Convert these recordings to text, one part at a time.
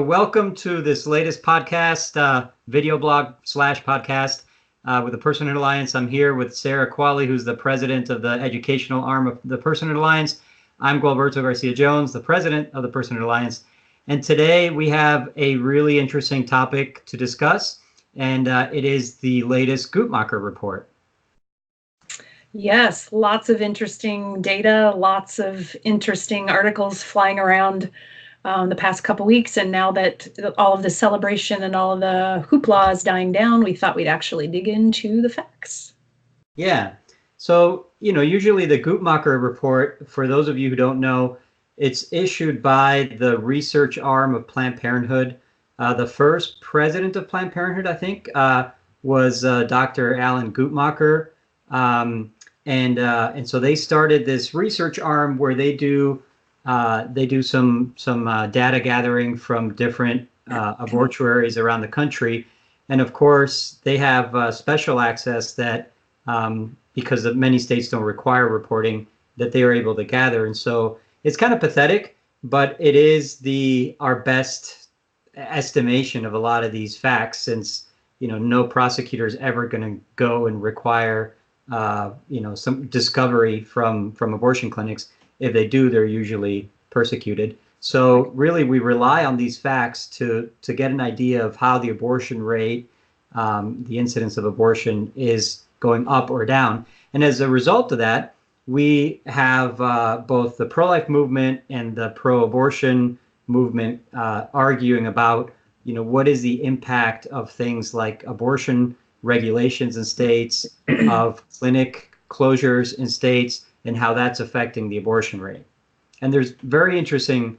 Welcome to this latest podcast, video blog slash podcast with the Personhood Alliance. I'm here with Sarah Quale, who's the president of the educational arm of the Personhood Alliance. I'm Gualberto Garcia Jones, the president of the Personhood Alliance. And today we have a really interesting topic to discuss, and it is the latest Guttmacher report. Yes, lots of interesting data, lots of interesting articles flying around the past couple weeks, and now that all of the celebration and all of the hoopla is dying down, we thought we'd actually dig into the facts. Yeah. So, usually the Guttmacher report, for those of you who don't know, it's issued by the research arm of Planned Parenthood. The first president of Planned Parenthood, I think, was Dr. Alan Guttmacher. And so they started this research arm where they do some data gathering from different abortuaries around the country, and of course they have special access that because many states don't require reporting, that they are able to gather. And so it's kind of pathetic, but it is our best estimation of a lot of these facts, since no prosecutor is ever going to go and require some discovery from abortion clinics. If they do, they're usually persecuted. So really, we rely on these facts to get an idea of how the abortion rate, the incidence of abortion, is going up or down. And as a result of that, we have both the pro-life movement and the pro-abortion movement arguing about, what is the impact of things like abortion regulations in states, of clinic closures in states, and how that's affecting the abortion rate. And there's very interesting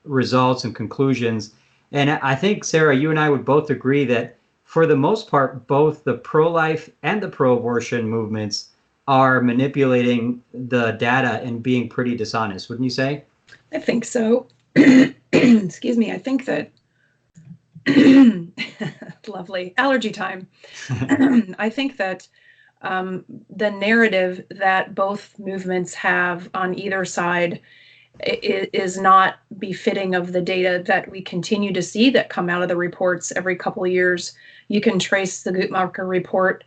results and conclusions. And I think, Sarah, you and I would both agree that for the most part, both the pro-life and the pro-abortion movements are manipulating the data and being pretty dishonest, wouldn't you say? I think so. Excuse me. I think that lovely allergy time. I think that the narrative that both movements have on either side is not befitting of the data that we continue to see that come out of the reports every couple of years. You can trace the Guttmacher report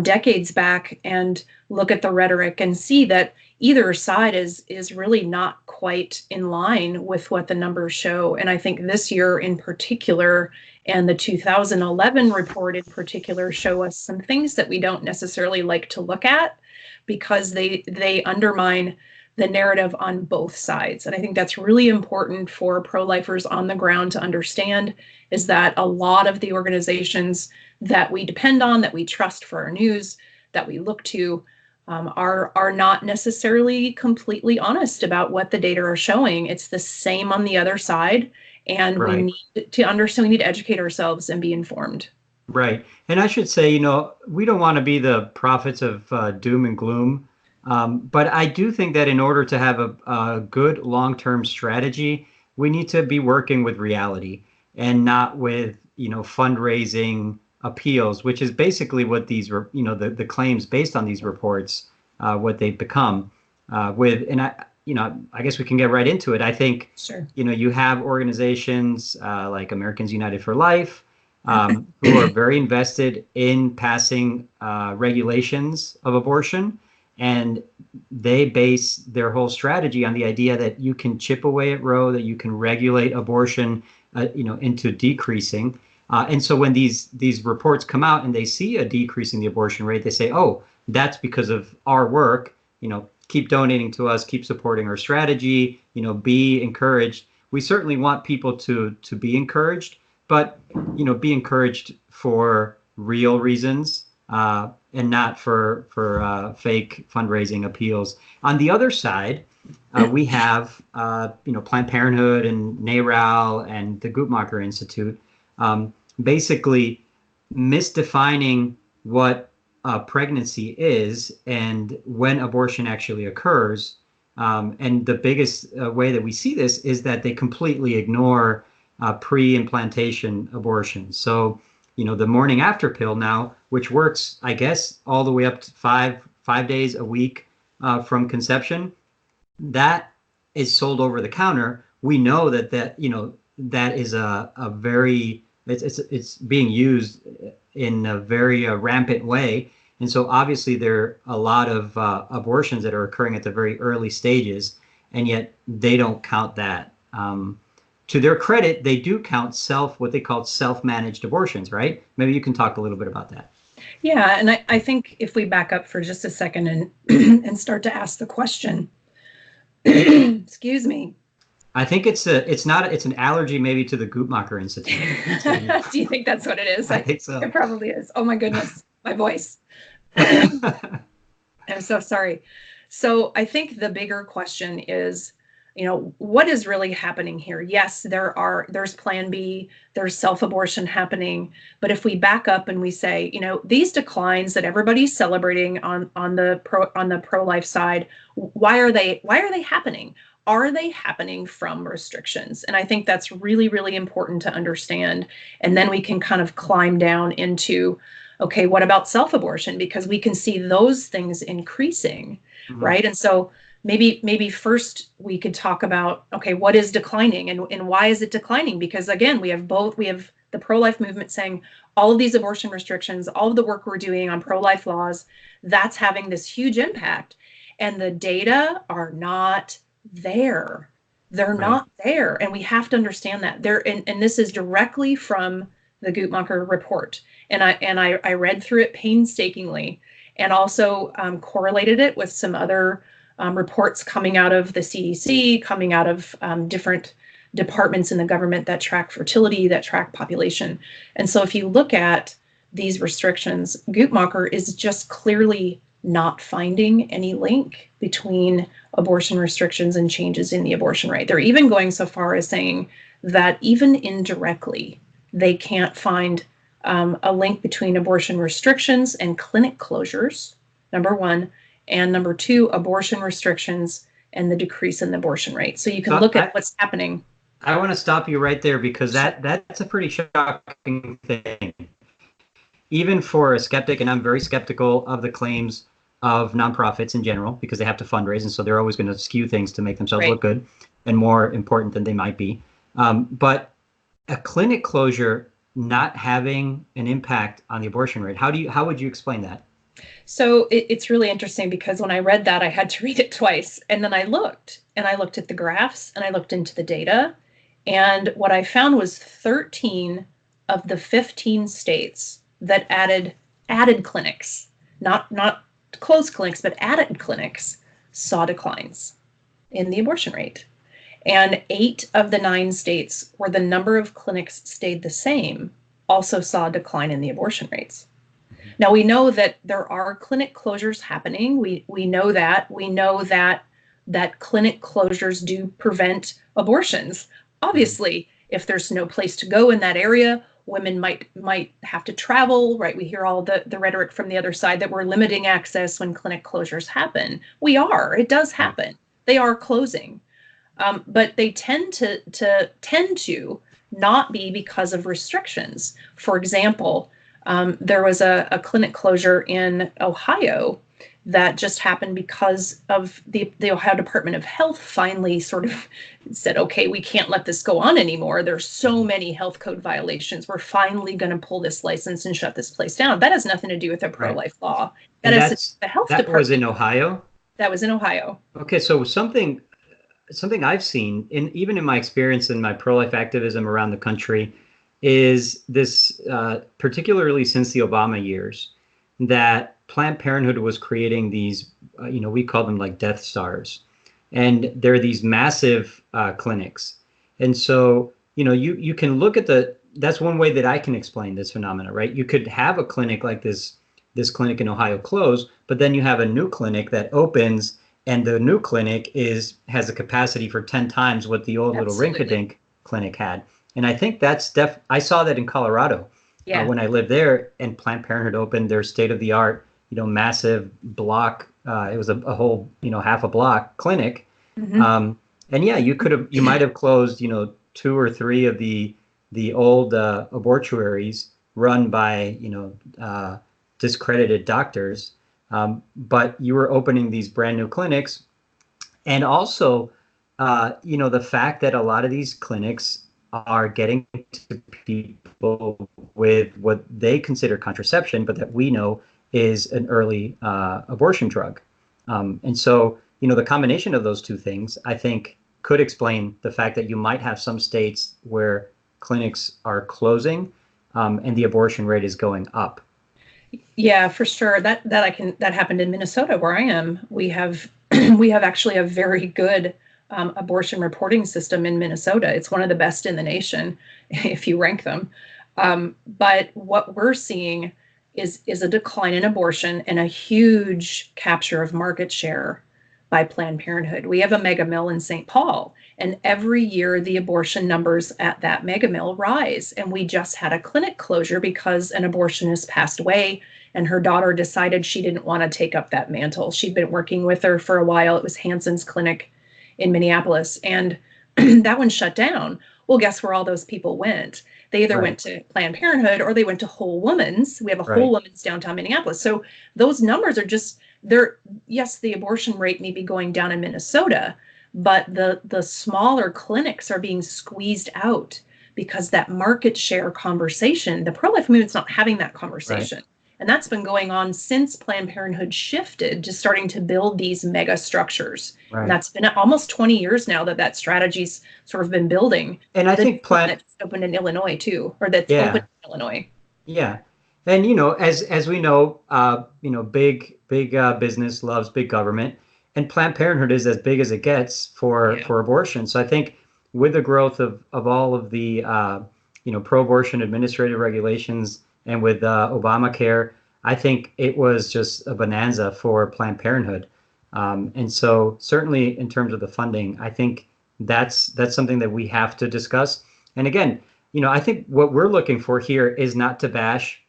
decades back and look at the rhetoric and see that either side is really not quite in line with what the numbers show. And I think this year in particular, and the 2011 report in particular, show us some things that we don't necessarily like to look at, because they undermine the narrative on both sides. And I think that's really important for pro-lifers on the ground to understand, is that a lot of the organizations that we depend on, that we trust for our news, that we look to, are not necessarily completely honest about what the data are showing. It's the same on the other side. And right. We need to understand, we need to educate ourselves and be informed. Right. And I should say, we don't want to be the prophets of doom and gloom. But I do think that in order to have a good long-term strategy, we need to be working with reality and not with, fundraising appeals, which is basically what these, the claims based on these reports, what they've become and I guess we can get right into it. I think, sure. You have organizations like Americans United for Life, who are very invested in passing regulations of abortion. And they base their whole strategy on the idea that you can chip away at Roe, that you can regulate abortion, into decreasing. And so when these reports come out and they see a decrease in the abortion rate, they say, oh, that's because of our work. Keep donating to us, keep supporting our strategy, be encouraged. We certainly want people to be encouraged, but, be encouraged for real reasons, and not for fake fundraising appeals. On the other side, we have, Planned Parenthood and NARAL and the Guttmacher Institute, basically misdefining what pregnancy is and when abortion actually occurs. And the biggest way that we see this is that they completely ignore pre-implantation abortion. So, the morning after pill now, which works, I guess, all the way up to five days a week from conception, that is sold over the counter we know that is a very, it's being used in a very rampant way. And so obviously there are a lot of abortions that are occurring at the very early stages, and yet they don't count that. To their credit, they do count what they call self-managed abortions, right? Maybe you can talk a little bit about that. Yeah, and I think if we back up for just a second and and start to ask the question, excuse me. I think it's an allergy maybe to the Guttmacher Institute. Do you think that's what it is? I think so. It probably is. Oh my goodness, my voice. I'm so sorry. So I think the bigger question is, what is really happening here? Yes, there's Plan B, there's self-abortion happening, but if we back up and we say, these declines that everybody's celebrating on the pro-life side, why are they happening? Are they happening from restrictions? And I think that's really, really important to understand. And then we can kind of climb down into, okay, what about self-abortion? Because we can see those things increasing, right? And so maybe first we could talk about, okay, what is declining and why is it declining? Because again, we have the pro-life movement saying all of these abortion restrictions, all of the work we're doing on pro-life laws, that's having this huge impact. And the data are not there. They're not there. And we have to understand that. And this is directly from the Guttmacher report. And I read through it painstakingly and also correlated it with some other reports coming out of the CDC, coming out of different departments in the government that track fertility, that track population. And so if you look at these restrictions, Guttmacher is just clearly not finding any link between abortion restrictions and changes in the abortion rate. They're even going so far as saying that even indirectly, they can't find a link between abortion restrictions and clinic closures, number one, and number two, abortion restrictions and the decrease in the abortion rate. So you can look at what's happening. I want to stop you right there because that's a pretty shocking thing. Even for a skeptic, and I'm very skeptical of the claims of nonprofits in general because they have to fundraise, and so they're always going to skew things to make themselves look good and more important than they might be. But a clinic closure not having an impact on the abortion rate, how would you explain that? So it's really interesting because when I read that, I had to read it twice. And then I looked at the graphs and I looked into the data. And what I found was 13 of the 15 states that added clinics, not closed clinics, but added clinics, saw declines in the abortion rate. And 8 of the 9 states where the number of clinics stayed the same also saw a decline in the abortion rates. Now, we know that there are clinic closures happening. We know that. We know that clinic closures do prevent abortions. Obviously, if there's no place to go in that area, women might have to travel, right? We hear all the rhetoric from the other side that we're limiting access when clinic closures happen. We are. It does happen. They are closing. But they tend to not be because of restrictions. For example, there was a clinic closure in Ohio that just happened because of the Ohio Department of Health finally sort of said, okay, we can't let this go on anymore. There's so many health code violations. We're finally going to pull this license and shut this place down. That has nothing to do with a pro-life law. That is the health department. That was in Ohio? That was in Ohio. Okay, so something I've seen, even in my experience in my pro-life activism around the country, is this, particularly since the Obama years, that Planned Parenthood was creating these, we call them like Death Stars. And there are these massive clinics. And so, you can look at that's one way that I can explain this phenomena, right? You could have a clinic like this clinic in Ohio close, but then you have a new clinic that opens, and the new clinic has a capacity for 10 times what the old little rinky-dink clinic had. And I think I saw that in Colorado when I lived there, and Planned Parenthood opened their state-of-the-art, massive block. It was a whole, half a block clinic. Mm-hmm. And yeah, you might have closed, 2 or 3 of the old abortuaries run by, discredited doctors. But you were opening these brand new clinics. And also, the fact that a lot of these clinics are getting to people with what they consider contraception, but that we know is an early abortion drug. And so, the combination of those two things, I think, could explain the fact that you might have some states where clinics are closing, and the abortion rate is going up. Yeah, for sure. That happened in Minnesota where I am. We have we have actually a very good abortion reporting system in Minnesota. It's one of the best in the nation if you rank them. But what we're seeing is a decline in abortion and a huge capture of market share by Planned Parenthood. We have a mega mill in St. Paul, and every year the abortion numbers at that mega mill rise. And we just had a clinic closure because an abortionist passed away and her daughter decided she didn't want to take up that mantle. She'd been working with her for a while. It was Hanson's clinic in Minneapolis, and that one shut down. Well, guess where all those people went? They either went to Planned Parenthood or they went to Whole Woman's. We have a Whole Woman's downtown Minneapolis. So those numbers are just there. Yes, the abortion rate may be going down in Minnesota, but the smaller clinics are being squeezed out because that market share conversation, the pro-life movement's not having that conversation. Right. And that's been going on since Planned Parenthood shifted to starting to build these mega structures. Right. And that's been almost 20 years now that strategy's sort of been building. And I think Planned opened in Illinois too, or that's opened in Illinois. Yeah. And, as we know, big business loves big government, and Planned Parenthood is as big as it gets for abortion. So I think with the growth of all of the, pro-abortion administrative regulations, and with Obamacare, I think it was just a bonanza for Planned Parenthood. And so certainly in terms of the funding, I think that's something that we have to discuss. And again, I think what we're looking for here is not to bash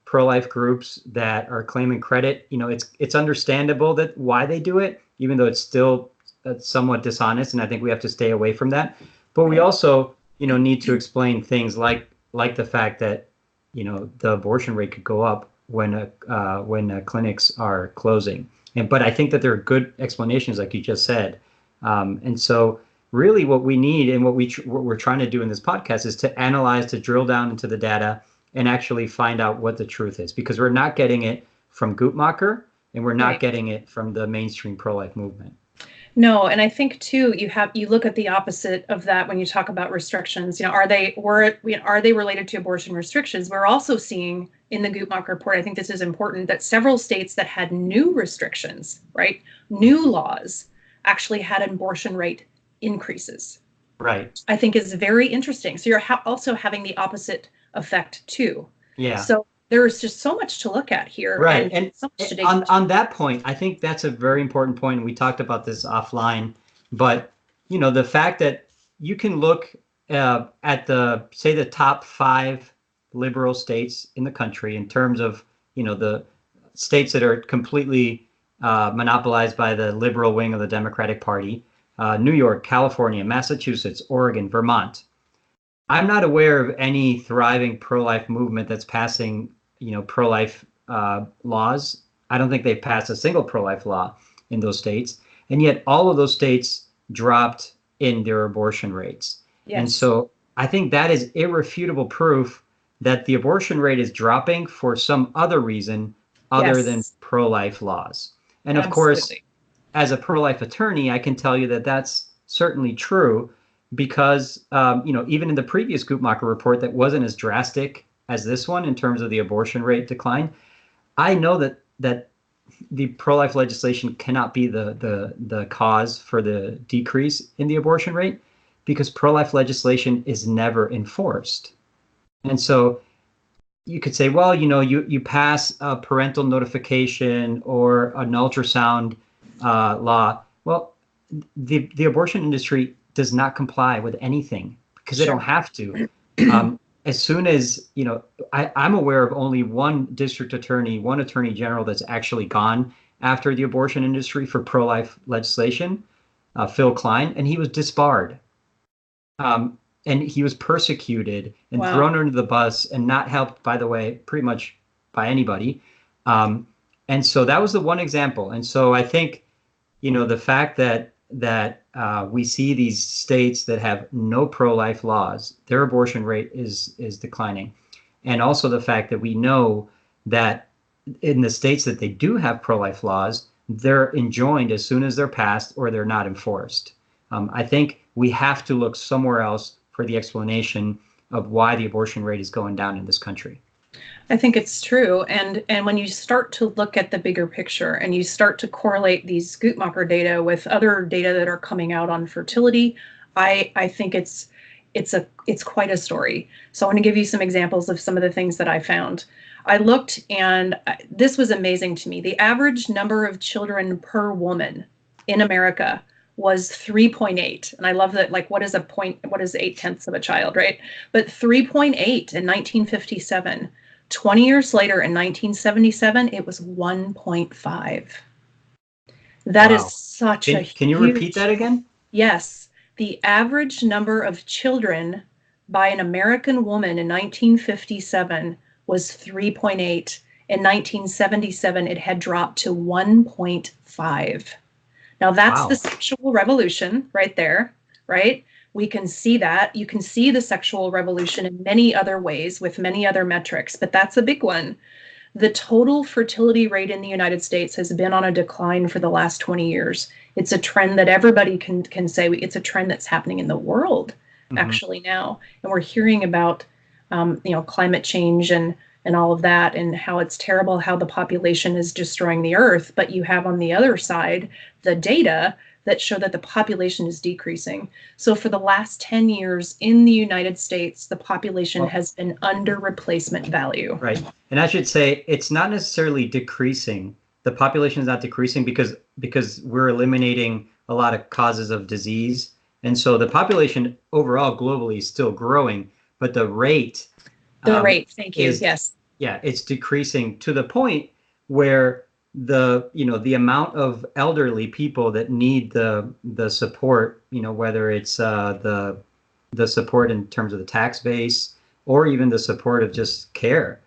pro-life groups that are claiming credit. It's understandable that why they do it, even though it's still somewhat dishonest. And I think we have to stay away from that. But we also, need to explain things like the fact that the abortion rate could go up when clinics are closing. But I think that there are good explanations, like you just said. And so really what we need and what we're trying to do in this podcast is to analyze, to drill down into the data and actually find out what the truth is, because we're not getting it from Guttmacher and we're not getting it from the mainstream pro-life movement. No, and I think too, you look at the opposite of that when you talk about restrictions. Are they related to abortion restrictions? We're also seeing in the Guttmacher report, I think this is important, that several states that had new restrictions, right, new laws, actually had an abortion rate increases. Right. I think is very interesting. So you're also having the opposite effect too. Yeah. So there's just so much to look at here. Right. And so much to dig on that point, I think that's a very important point. And we talked about this offline, but the fact that you can look at the top 5 liberal states in the country in terms of, the states that are completely monopolized by the liberal wing of the Democratic Party, New York, California, Massachusetts, Oregon, Vermont. I'm not aware of any thriving pro-life movement that's passing pro-life laws. I don't think they've passed a single pro-life law in those states. And yet all of those states dropped in their abortion rates. Yes. And so I think that is irrefutable proof that the abortion rate is dropping for some other reason other than pro-life laws. And of course, as a pro-life attorney, I can tell you that that's certainly true because, even in the previous Guttmacher report that wasn't as drastic as this one in terms of the abortion rate decline, I know that the pro-life legislation cannot be the cause for the decrease in the abortion rate because pro-life legislation is never enforced. And so you could say, well, you pass a parental notification or an ultrasound law. Well, the abortion industry does not comply with anything because they don't have to. As soon as, I'm aware of only one attorney general that's actually gone after the abortion industry for pro-life legislation, Phil Klein, and he was disbarred. And he was persecuted and thrown under the bus and not helped, by the way, pretty much by anybody. And so that was the one example. And so I think, the fact that that we see these states that have no pro-life laws, their abortion rate is declining. And also the fact that we know that in the states that they do have pro-life laws, they're enjoined as soon as they're passed or they're not enforced. I think we have to look somewhere else for the explanation of why the abortion rate is going down in this country. I think it's true. And when you start to look at the bigger picture and you start to correlate these Guttmacher data with other data that are coming out on fertility, I think it's quite a story. So I want to give you some examples of some of the things that I found. I looked, and this was amazing to me. The average number of children per woman in America was 3.8. And I love that, like, what is 8/10 of a child, right? But 3.8 in 1957. 20 years later, in 1977, it was 1.5. That is such a huge... Can you repeat that again? Yes. The average number of children by an American woman in 1957 was 3.8. In 1977, it had dropped to 1.5. Now, that's the sexual revolution right there, right? We can see that. You can see the sexual revolution in many other ways with many other metrics, but that's a big one. The total fertility rate in the United States has been on a decline for the last 20 years. It's a trend that everybody can say it's a trend that's happening in the world, actually, now. And we're hearing about, climate change and all of that, and how it's terrible how the population is destroying the earth. But you have on the other side the data that show that the population is decreasing. So for the last 10 years in the United States, the population has been under replacement value. Right. And I should say it's not necessarily decreasing. The population is not decreasing because we're eliminating a lot of causes of disease. And so the population overall globally is still growing, but the rate... thank you, yes. Yeah, it's decreasing to the point where the amount of elderly people that need the support, whether it's the support in terms of the tax base or even the support of just care,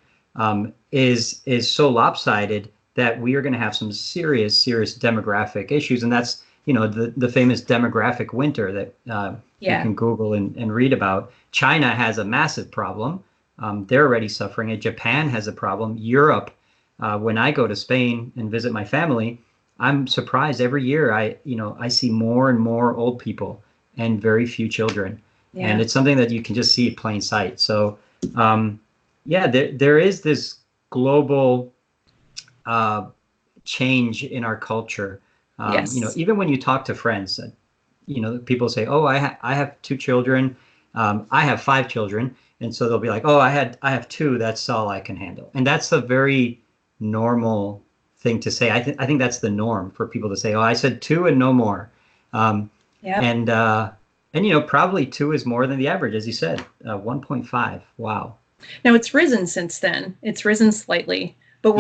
is so lopsided that we are going to have some serious demographic issues. And that's the famous demographic winter that you can Google and read about. China has a massive problem. They're already suffering it. Japan has a problem. Europe, when I go to Spain and visit my family, I'm surprised every year. I see more and more old people and very few children, and it's something that you can just see in plain sight. So, there is this global change in our culture. Even when you talk to friends, people say, "Oh, I have 2 children. I have 5 children." And so they'll be like, "Oh, I have 2. That's all I can handle." And that's a very normal thing to say. I think that's the norm for people to say, "Oh, I said 2 and no more." And probably 2 is more than the average, as you said, 1.5. Wow. Now it's risen since then. It's risen slightly, but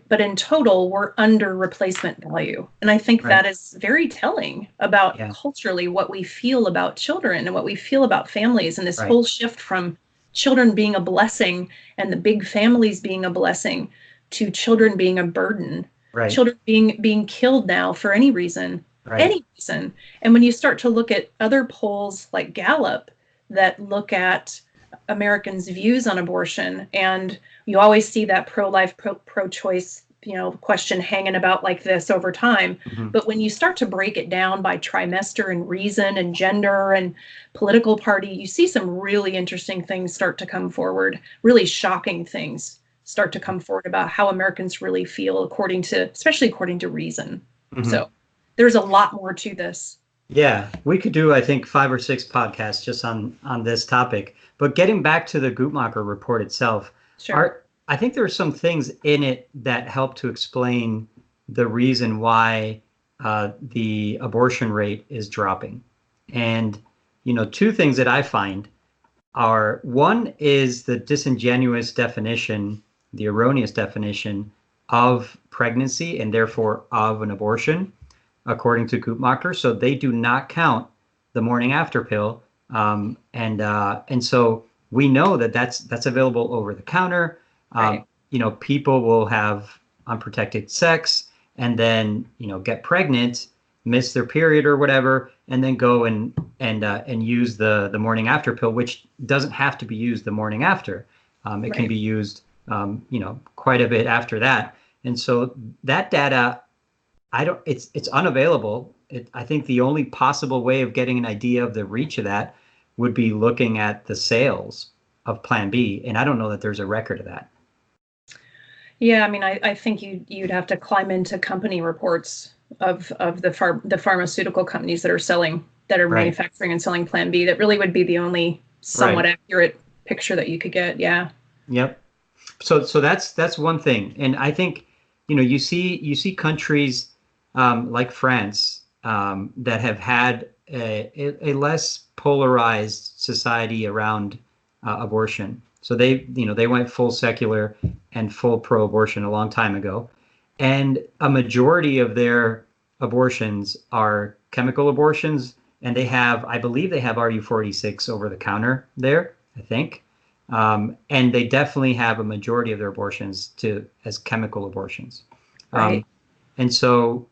but in total, we're under replacement value. And I think that is very telling about culturally what we feel about children and what we feel about families, and this whole shift from children being a blessing and the big families being a blessing to children being a burden, children being killed now for any reason. And when you start to look at other polls like Gallup that look at Americans' views on abortion, and you always see that pro-life, pro-choice, question hanging about like this over time. But when you start to break it down by trimester and reason and gender and political party, you see some really interesting things start to come forward, really shocking things start to come forward about how Americans really feel especially according to reason. So there's a lot more to this. Yeah, we could do, I think, 5 or 6 podcasts just on this topic. But getting back to the Guttmacher report itself, I think there are some things in it that help to explain the reason why the abortion rate is dropping. And, 2 things that I find are, one is the disingenuous definition, the erroneous definition of pregnancy and therefore of an abortion, according to Guttmacher. So they do not count the morning after pill. And so we know that that's available over the counter. People will have unprotected sex and then, get pregnant, miss their period or whatever, and then go and use the morning after pill, which doesn't have to be used the morning after. It can Right. be used, quite a bit after that. And so that data, it's unavailable. I think the only possible way of getting an idea of the reach of that would be looking at the sales of Plan B, and I don't know that there's a record of that. Yeah, I mean, I think you'd have to climb into company reports of the pharmaceutical companies that are Right. manufacturing and selling Plan B. That really would be the only somewhat Right. accurate picture that you could get. Yeah. Yep. So that's one thing, and I think you see countries like France that have had a less polarized society around abortion. So they went full secular and full pro-abortion a long time ago, and a majority of their abortions are chemical abortions, and I believe they have RU46 over the counter there, I think. And they definitely have a majority of their abortions as chemical abortions. Um, Right. and so,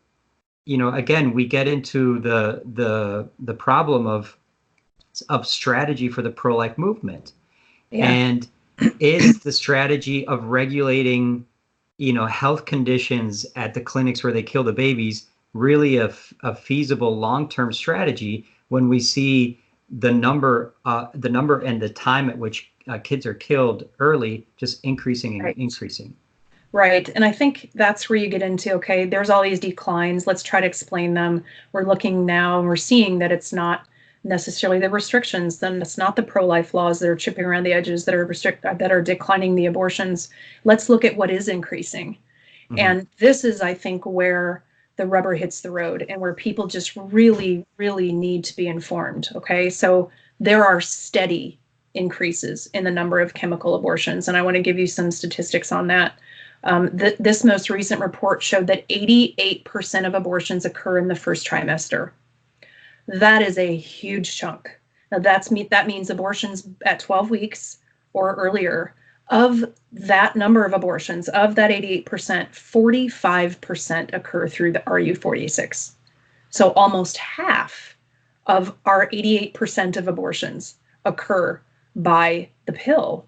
again, we get into the problem of strategy for the pro-life movement. Yeah. And is the strategy of regulating, health conditions at the clinics where they kill the babies really a feasible long-term strategy when we see the number and the time at which kids are killed early just increasing and Right. increasing? Right. And I think that's where you get into, okay, there's all these declines. Let's try to explain them. We're looking now and we're seeing that it's not necessarily the restrictions, then it's not the pro-life laws that are chipping around the edges that are declining the abortions. Let's look at what is increasing. Hmm. And this is, I think, where the rubber hits the road and where people just really, really need to be informed. Okay. So there are steady increases in the number of chemical abortions. And I want to give you some statistics on that. This most recent report showed that 88% of abortions occur in the first trimester. That is a huge chunk. Now that means abortions at 12 weeks or earlier. Of that number of abortions, of that 88%, 45% occur through the RU46. So almost half of our 88% of abortions occur by the pill.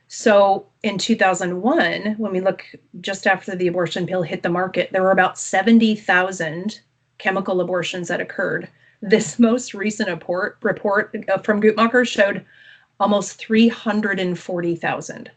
So in 2001, when we look just after the abortion pill hit the market, there were about 70,000 chemical abortions that occurred. This most recent report from Guttmacher showed almost 340,000.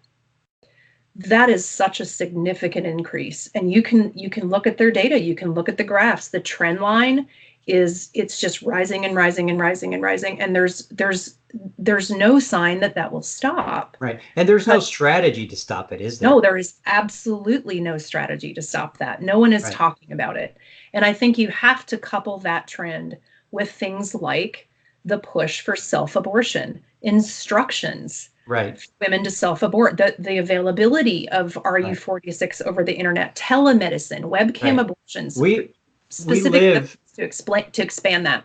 That is such a significant increase. And you can look at their data, you can look at the graphs. The trend line it's just rising and rising and rising and rising. And there's no sign that will stop. Right. And there's no But strategy to stop it, is no, there? there is absolutely no strategy to stop that. No one is Right. talking about it. And I think you have to couple that trend with things like the push for self-abortion, instructions Right. for women to self-abort, the availability of Right. RU46 over the internet, telemedicine, webcam Right. abortions, We specific live to expand that.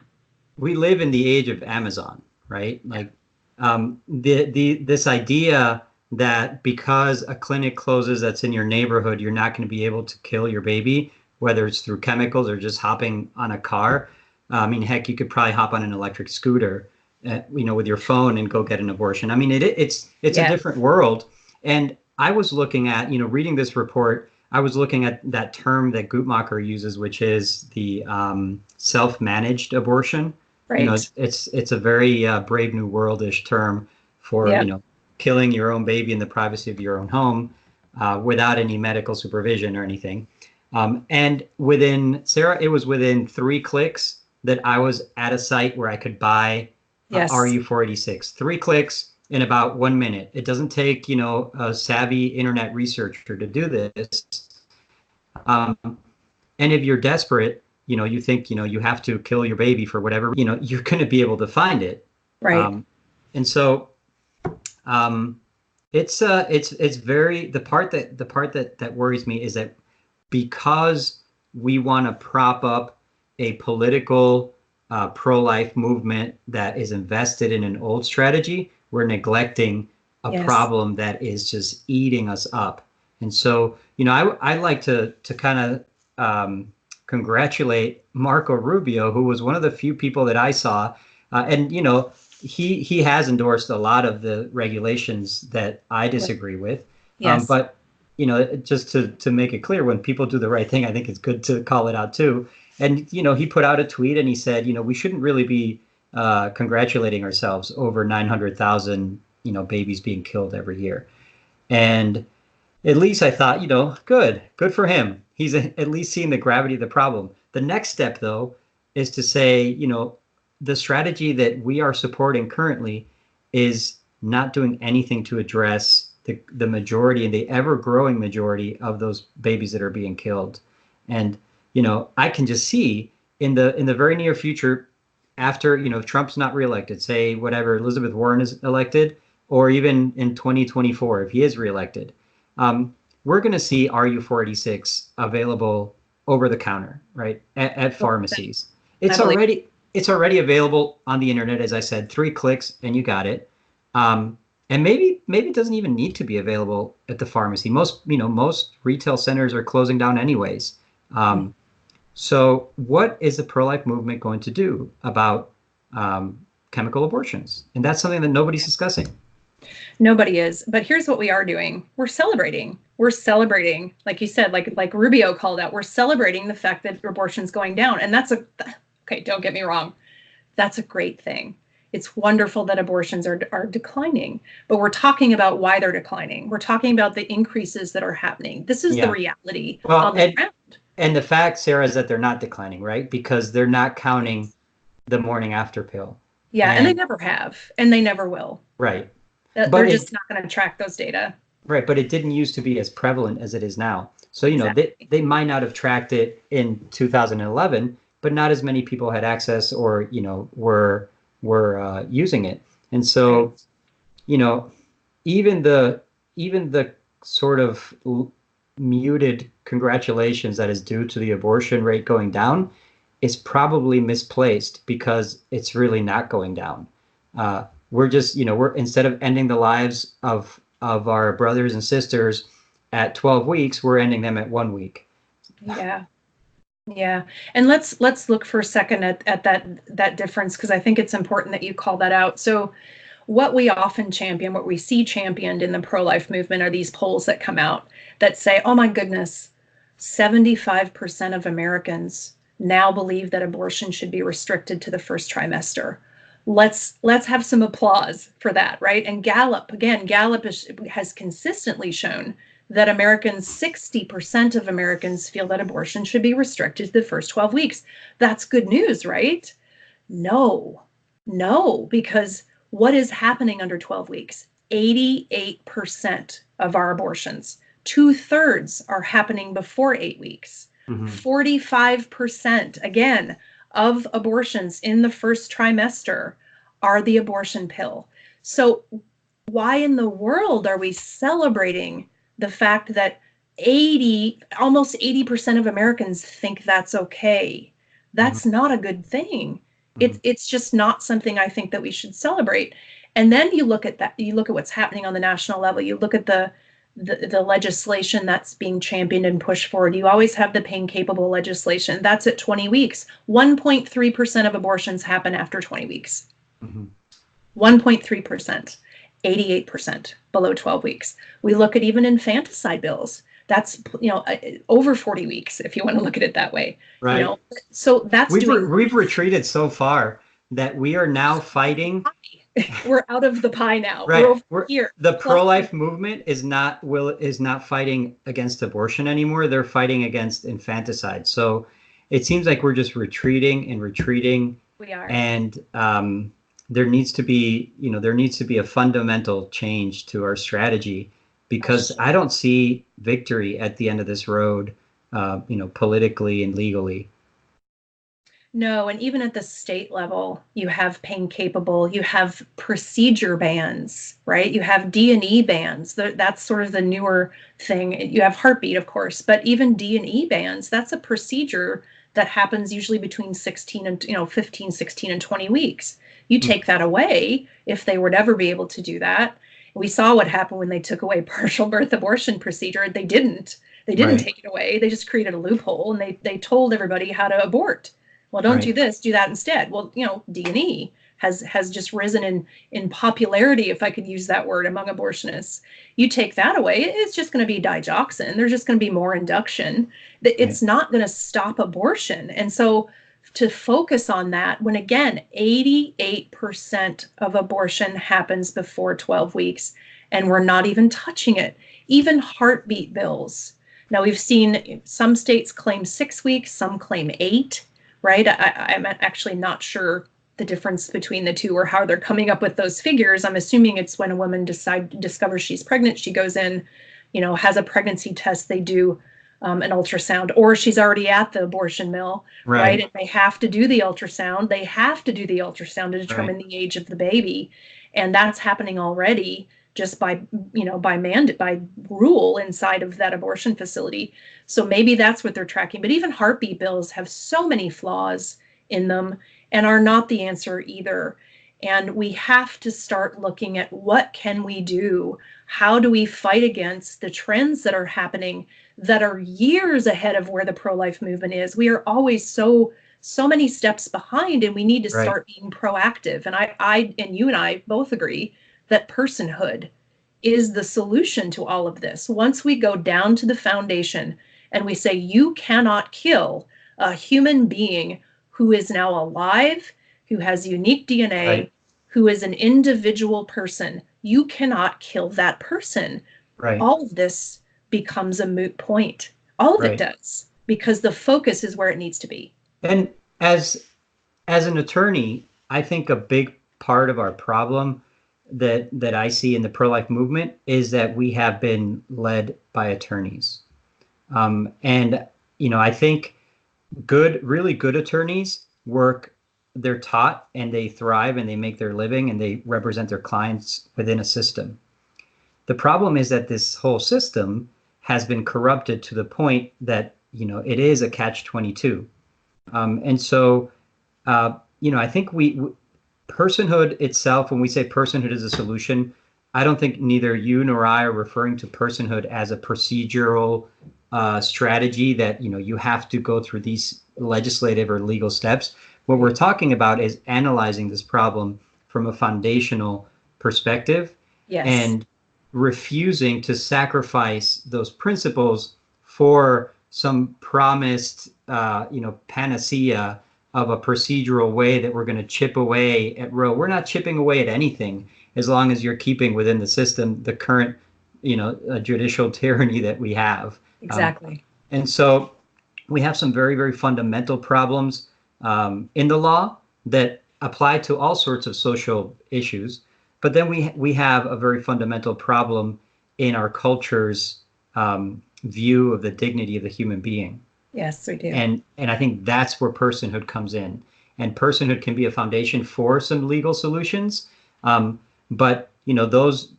we live in the age of Amazon, right? Like this idea that because a clinic closes that's in your neighborhood, you're not going to be able to kill your baby, whether it's through chemicals or just hopping on a car. I mean, heck, you could probably hop on an electric scooter, with your phone and go get an abortion. I mean, it's a Yeah. different world. And I was looking at, reading this report, I was looking at that term that Guttmacher uses, which is the self-managed abortion. Right. It's a very Brave New World-ish term for, Yeah. killing your own baby in the privacy of your own home without any medical supervision or anything. And Sarah, it was within 3 clicks that I was at a site where I could buy Yes. RU486. 3 clicks in about 1 minute. It doesn't take, a savvy internet researcher to do this. Um, and if you're desperate, you think, you have to kill your baby for whatever, you're going to be able to find it. Right. And so it's very, the part that worries me is that because we want to prop up a political pro-life movement that is invested in an old strategy, we're neglecting a Yes. problem that is just eating us up. And so, I like to kind of congratulate Marco Rubio, who was one of the few people that I saw, and he has endorsed a lot of the regulations that I disagree with. Yes. But just to make it clear, when people do the right thing, I think it's good to call it out too. And he put out a tweet and he said, we shouldn't really be congratulating ourselves over 900,000 babies being killed every year. And at least I thought, good for him. He's at least seeing the gravity of the problem. The next step, though, is to say, the strategy that we are supporting currently is not doing anything to address the majority and the ever-growing majority of those babies that are being killed. And, I can just see in the very near future, after, Trump's not reelected, say whatever, Elizabeth Warren is elected, or even in 2024, if he is reelected, we're going to see RU486 available over the counter, right, at pharmacies. It's already available on the internet, as I said, 3 clicks and you got it. And maybe it doesn't even need to be available at the pharmacy. Most retail centers are closing down anyways. So what is the pro-life movement going to do about chemical abortions? And that's something that nobody's discussing. Nobody is. But here's what we are doing. We're celebrating. We're celebrating, like you said, like Rubio called out, we're celebrating the fact that abortion's going down. And okay, don't get me wrong. That's a great thing. It's wonderful that abortions are declining, but we're talking about why they're declining. We're talking about the increases that are happening. This is the reality on the ground. And the fact, Sarah, is that they're not declining, right? Because they're not counting the morning after pill. Yeah, and they never have, and they never will. Right. They're just not going to track those data. Right, but it didn't used to be as prevalent as it is now. So, Exactly. they might not have tracked it in 2011, but not as many people had access or, were using it. And so, even the sort of muted congratulations that is due to the abortion rate going down is probably misplaced because it's really not going down. We're just, we're instead of ending the lives of our brothers and sisters at 12 weeks, we're ending them at 1 week. Yeah. Yeah. And let's look for a second at that difference, because I think it's important that you call that out. So what we often champion, what we see championed in the pro-life movement are these polls that come out that say, oh my goodness, 75% of Americans now believe that abortion should be restricted to the first trimester. Let's have some applause for that, right? And Gallup has consistently shown that 60% of Americans feel that abortion should be restricted to the first 12 weeks. That's good news, right? No, because what is happening under 12 weeks? 88% of our abortions, 2/3 are happening before 8 weeks. 45%, again, of abortions in the first trimester are the abortion pill. So why in the world are we celebrating the fact that almost 80% of Americans think that's okay? That's not a good thing. It's just not something I think that we should celebrate. And then you look at what's happening on the national level. You look at the legislation that's being championed and pushed forward. You always have the pain capable legislation. That's at 20 weeks. 1.3% of abortions happen after 20 weeks. 1.3%, 88% below 12 weeks. We look at even infanticide bills. That's, over 40 weeks, if you want to look at it that way. Right. So that's we've retreated so far that we are now fighting. We're out of the pie now. Right. We're here. The pro-life movement is not fighting against abortion anymore. They're fighting against infanticide. So it seems like we're just retreating and retreating. We are. And there needs to be a fundamental change to our strategy, because I don't see victory at the end of this road, politically and legally. No, and even at the state level, you have pain capable, you have procedure bans, right? You have D&E bans. That's sort of the newer thing. You have heartbeat, of course, but even D&E bans, that's a procedure that happens usually between 15, 16 and 20 weeks. You take that away, if they would ever be able to do that. We saw what happened when they took away partial birth abortion procedure. They didn't. They didn't Right. take it away. They just created a loophole, and they told everybody how to abort. Well, don't do Right. this, do that instead. Well, D&E has just risen in popularity, if I could use that word, among abortionists. You take that away, it's just going to be digoxin. There's just going to be more induction. Right. It's not going to stop abortion. And so to focus on that, when again, 88% of abortion happens before 12 weeks, and we're not even touching it. Even heartbeat bills. Now, we've seen some states claim 6 weeks, some claim 8, right? I'm actually not sure the difference between the two or how they're coming up with those figures. I'm assuming it's when a woman discovers she's pregnant, she goes in, has a pregnancy test, they do an ultrasound, or she's already at the abortion mill, right? Right. And they have to do the ultrasound. They have to do the ultrasound to determine Right. the age of the baby. And that's happening already just by rule inside of that abortion facility. So maybe that's what they're tracking. But even heartbeat bills have so many flaws in them and are not the answer either. And we have to start looking at what can we do? How do we fight against the trends that are happening that are years ahead of where the pro-life movement is? We are always so many steps behind, and we need to Right. start being proactive. And I and you and I both agree that personhood is the solution to all of this. Once we go down to the foundation and we say, you cannot kill a human being who is now alive, who has unique DNA, Right. who is an individual person, you cannot kill that person. Right. All of this becomes a moot point. All of it Right. does, because the focus is where it needs to be. And as an attorney, I think a big part of our problem that I see in the pro-life movement is that we have been led by attorneys. And I think really good attorneys they're taught and they thrive and they make their living and they represent their clients within a system. The problem is that this whole system has been corrupted to the point that, it is a catch-22. And so, I think personhood itself, when we say personhood is a solution, I don't think neither you nor I are referring to personhood as a procedural strategy that, you have to go through these legislative or legal steps. What we're talking about is analyzing this problem from a foundational perspective. Yes. And refusing to sacrifice those principles for some promised, panacea of a procedural way that we're going to chip away at Roe. We're not chipping away at anything as long as you're keeping within the system the current, judicial tyranny that we have. Exactly. And so we have some very, very fundamental problems in the law that apply to all sorts of social issues. But then we have a very fundamental problem in our culture's view of the dignity of the human being. Yes, we do. And I think that's where personhood comes in. And personhood can be a foundation for some legal solutions. But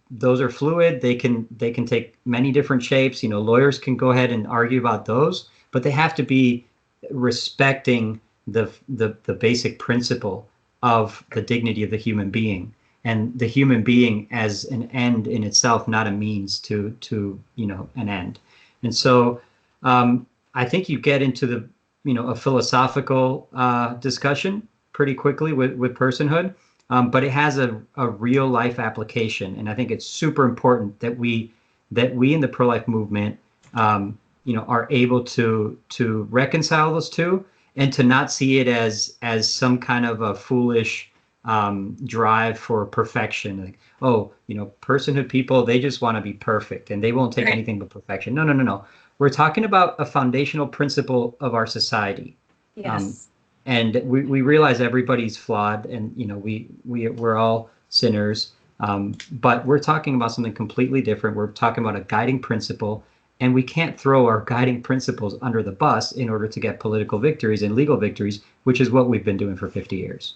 those are fluid. They can take many different shapes. Lawyers can go ahead and argue about those, but they have to be respecting the basic principle of the dignity of the human being, and the human being as an end in itself, not a means to an end. And so I think you get into a philosophical discussion pretty quickly with personhood, but it has a real life application. And I think it's super important that we in the pro-life movement are able to reconcile those two, and to not see it as some kind of a foolish drive for perfection. Like, personhood people, they just want to be perfect and they won't take anything but perfection. No. We're talking about a foundational principle of our society. Yes. And we realize everybody's flawed, and we're all sinners. But we're talking about something completely different. We're talking about a guiding principle, and we can't throw our guiding principles under the bus in order to get political victories and legal victories, which is what we've been doing for 50 years.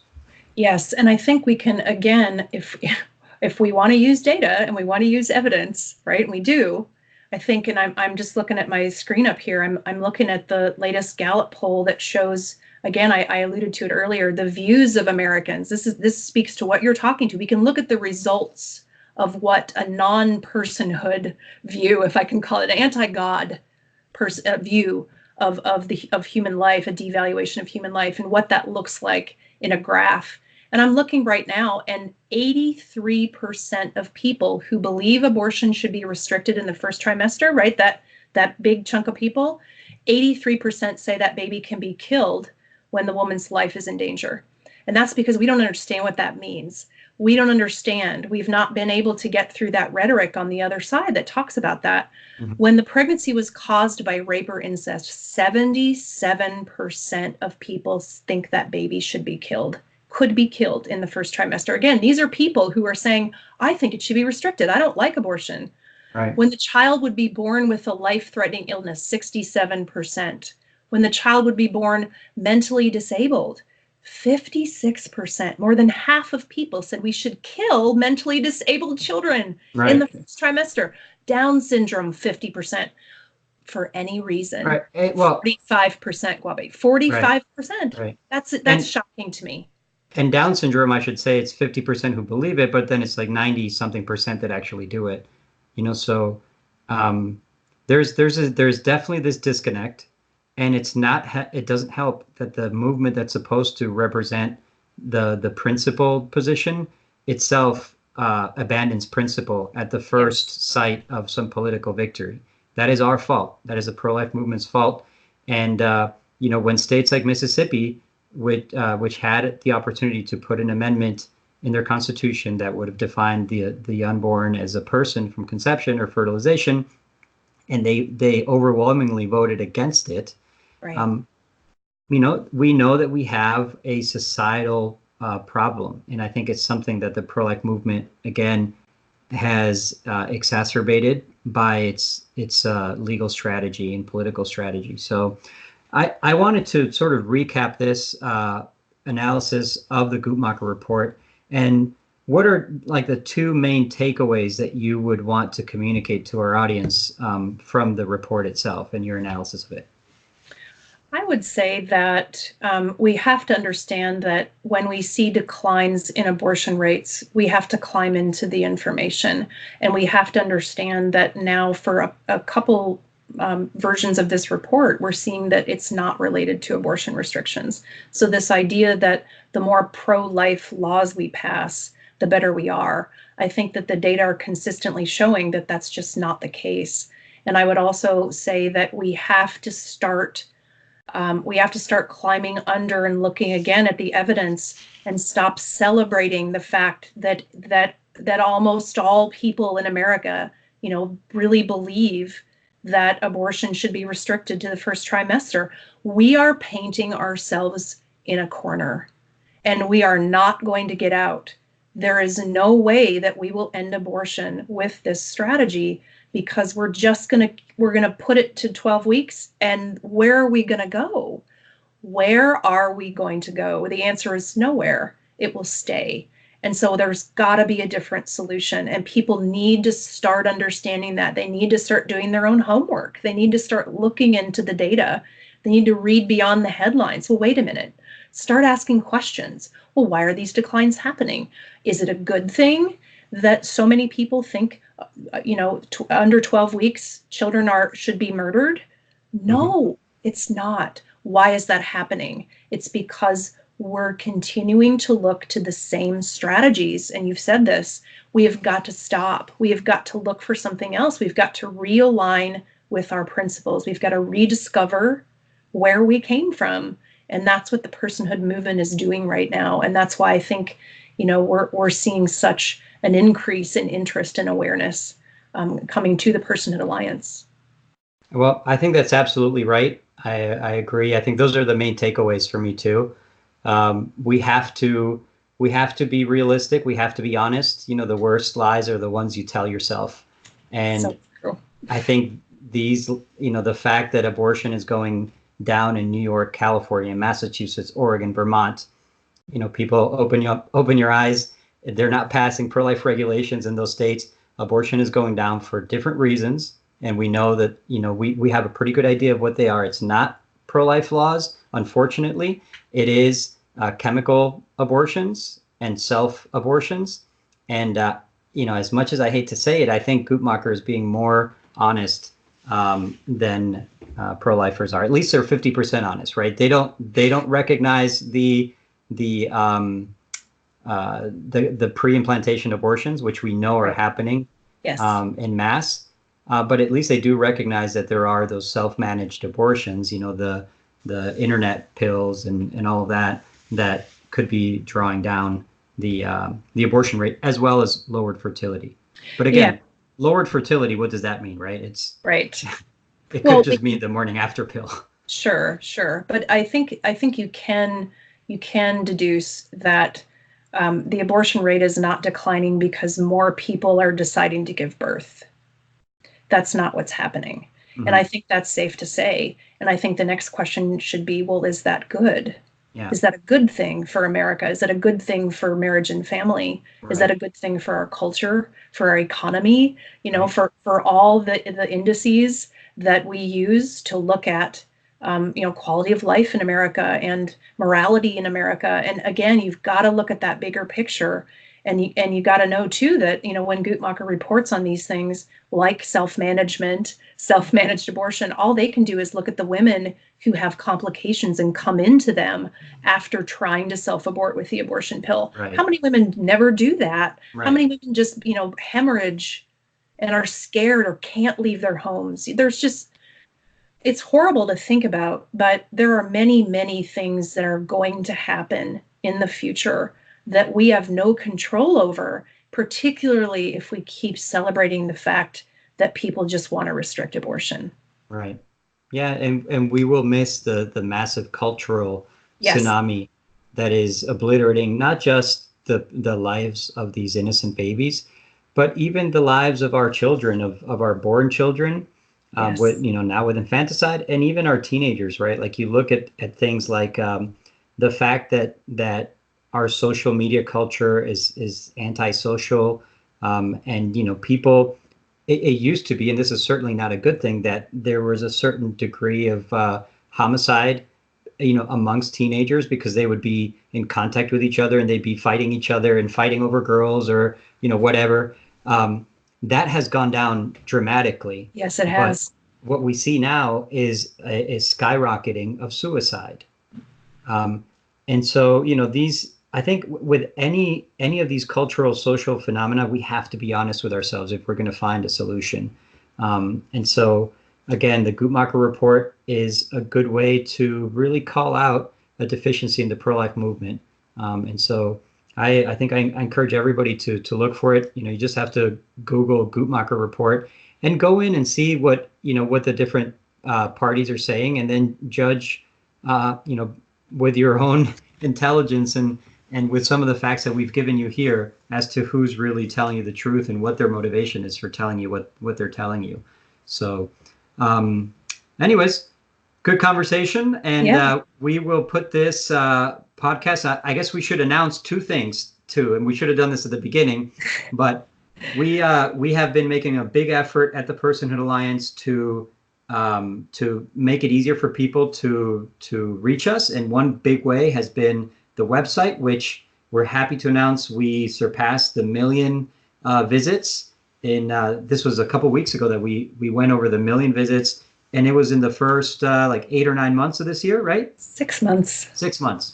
Yes, and I think we can, again, if we want to use data and we want to use evidence, right? And we do. I think, and I'm just looking at my screen up here. I'm looking at the latest Gallup poll that shows, again, I alluded to it earlier, the views of Americans. This speaks to what you're talking to. We can look at the results of what a non-personhood view, if I can call it, an anti-God view of human life, a devaluation of human life, and what that looks like in a graph. And I'm looking right now, and 83% of people who believe abortion should be restricted in the first trimester, right? That big chunk of people, 83% say that baby can be killed when the woman's life is in danger. And that's because we don't understand what that means. We don't understand. We've not been able to get through that rhetoric on the other side that talks about that. Mm-hmm. When the pregnancy was caused by rape or incest, 77% of people think that baby should be killed, could be killed in the first trimester. Again, these are people who are saying, I think it should be restricted. I don't like abortion. Right. When the child would be born with a life-threatening illness, 67%. When the child would be born mentally disabled, 56%, more than half of people said we should kill mentally disabled children in the first trimester. Down syndrome, 50%, for any reason. Right. Well, 45%, Guabe, 45%. Right. That's shocking to me. And Down syndrome, I should say, it's 50% who believe it, but then it's like 90-something% that actually do it. So there's definitely this disconnect. And it doesn't help that the movement that's supposed to represent the principled position itself abandons principle at the first sight of some political victory. That is our fault. That is the pro-life movement's fault. And when states like Mississippi, which had the opportunity to put an amendment in their constitution that would have defined the unborn as a person from conception or fertilization, and they overwhelmingly voted against it. Right. We know that we have a societal problem, and I think it's something that the pro-life movement again has exacerbated by its legal strategy and political strategy. So, I wanted to sort of recap this analysis of the Guttmacher report, and what are like the two main takeaways that you would want to communicate to our audience from the report itself and your analysis of it? I would say that we have to understand that when we see declines in abortion rates, we have to climb into the information, and we have to understand that now for a couple versions of this report, we're seeing that it's not related to abortion restrictions. So this idea that the more pro-life laws we pass, the better we are, I think that the data are consistently showing that that's just not the case. And I would also say that we have to start climbing under and looking again at the evidence and stop celebrating the fact that almost all people in America, really believe that abortion should be restricted to the first trimester. We are painting ourselves in a corner, and we are not going to get out. There is no way that we will end abortion with this strategy, because we're going to put it to 12 weeks. And where are we going to go? Where are we going to go? The answer is nowhere. It will stay. And so there's got to be a different solution, and people need to start understanding that. They need to start doing their own homework. They need to start looking into the data. They need to read beyond the headlines. Well, wait a minute. Start asking questions. Well, why are these declines happening? Is it a good thing that so many people think, under 12 weeks, children should be murdered? No, It's not. Why is that happening? It's because we're continuing to look to the same strategies. And you've said this, we have got to stop. We have got to look for something else. We've got to realign with our principles. We've got to rediscover where we came from. And that's what the personhood movement is doing right now. And that's why I think, we're seeing such an increase in interest and awareness coming to the Personhood Alliance. Well, I think that's absolutely right. I agree. I think those are the main takeaways for me too. We have to be realistic. We have to be honest. The worst lies are the ones you tell yourself. And so true. I think the fact that abortion is going down in New York, California, Massachusetts, Oregon, Vermont, people open your eyes. They're not passing pro-life regulations in those states. Abortion is going down for different reasons. And we know that, we have a pretty good idea of what they are. It's not pro-life laws, unfortunately. It is chemical abortions and self-abortions. And, as much as I hate to say it, I think Guttmacher is being more honest than pro-lifers are. At least they're 50% honest, right? They don't recognize the pre-implantation abortions, which we know are Right. happening Yes. in mass. But at least they do recognize that there are those self-managed abortions, the internet pills and all of that could be drawing down the abortion rate as well as lowered fertility. But Yeah. again, lowered fertility, what does that mean, right? Right. It could Well, just mean the morning after pill. sure, sure. But I think you can deduce that the abortion rate is not declining because more people are deciding to give birth. That's not what's happening. And I Mhm. think that's safe to say. And I think the next question should be, well, is that good? Yeah, Is that a good thing for America? Is that a good thing for marriage and family? Is that right, a good thing for our culture, for our economy, right, for all the indices that we use to look at quality of life in America and morality in America. And again, you've got to look at that bigger picture. And you got to know too that when Guttmacher reports on these things like self-managed abortion, all they can do is look at the women who have complications and come into them after trying to self-abort with the abortion pill. How right, many women never do that? How right. many women just hemorrhage and are scared or can't leave their homes? It's horrible to think about, but there are many, many things that are going to happen in the future that we have no control over, particularly if we keep celebrating the fact that people just want to restrict abortion. Right. Yeah, and we will miss the massive cultural Yes. tsunami that is obliterating not just the lives of these innocent babies, but even the lives of our children, of our born children, with Yes. now with infanticide, and even our teenagers, right? Like you look at things like the fact that our social media culture is antisocial, and people it used to be, and this is certainly not a good thing, that there was a certain degree of homicide, amongst teenagers because they would be in contact with each other and they'd be fighting each other and fighting over girls or, whatever. That has gone down dramatically. Yes, it But has. what we see now is a skyrocketing of suicide. Um, and so, I think with any of these cultural social phenomena, we have to be honest with ourselves if we're going to find a solution. And so, again, the Guttmacher report is a good way to really call out a deficiency in the pro-life movement. And so, I think I encourage everybody to look for it. You just have to Google Guttmacher report and go in and see what the different parties are saying, and then judge, with your own intelligence and with some of the facts that we've given you here as to who's really telling you the truth and what their motivation is for telling you what they're telling you. So, um, anyways, good conversation, and Yeah. we will put this podcast. I guess we should announce two things too, and we should have done this at the beginning, but we have been making a big effort at the Personhood Alliance to make it easier for people to reach us. And one big way has been the website, which we're happy to announce we surpassed the 1 million visits. This was a couple weeks ago that we went over the 1 million visits, and it was in the first like 8 or 9 months of this year, right? 6 months. 6 months.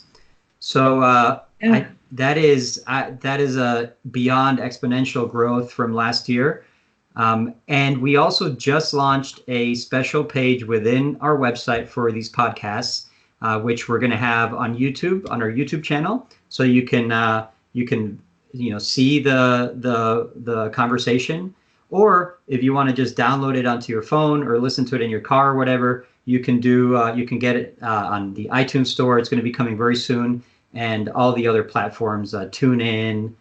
So Yeah. that is a beyond exponential growth from last year. And we also just launched a special page within our website for these podcasts, which we're going to have on YouTube, on our YouTube channel. So you can see the conversation, or if you want to just download it onto your phone or listen to it in your car or whatever, you can get it on the iTunes store. It's going to be coming very soon, and all the other platforms, TuneIn,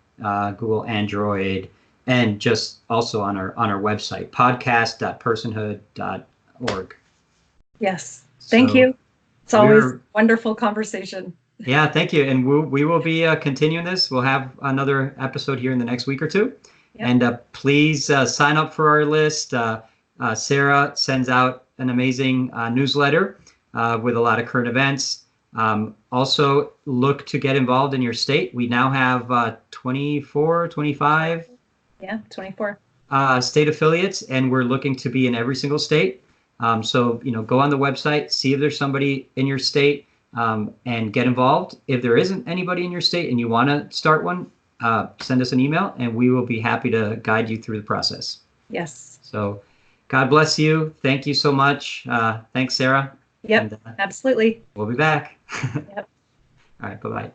Google Android, and just also on our website, podcast.personhood.org. Yes. Thank So you. It's always we're wonderful conversation. yeah, thank you, and we will be continuing this. We'll have another episode here in the next week or two, Yep. and please sign up for our list. Sarah sends out an amazing newsletter with a lot of current events. Also, look to get involved in your state. We now have 24, 25 Yeah. 24. state affiliates, and we're looking to be in every single state. So, go on the website, see if there's somebody in your state, and get involved. If there isn't anybody in your state and you want to start one, send us an email and we will be happy to guide you through the process. Yes. So God bless you. Thank you so much. Thanks, Sarah. Yep, And, absolutely. we'll be back. Yep. All right. Bye-bye.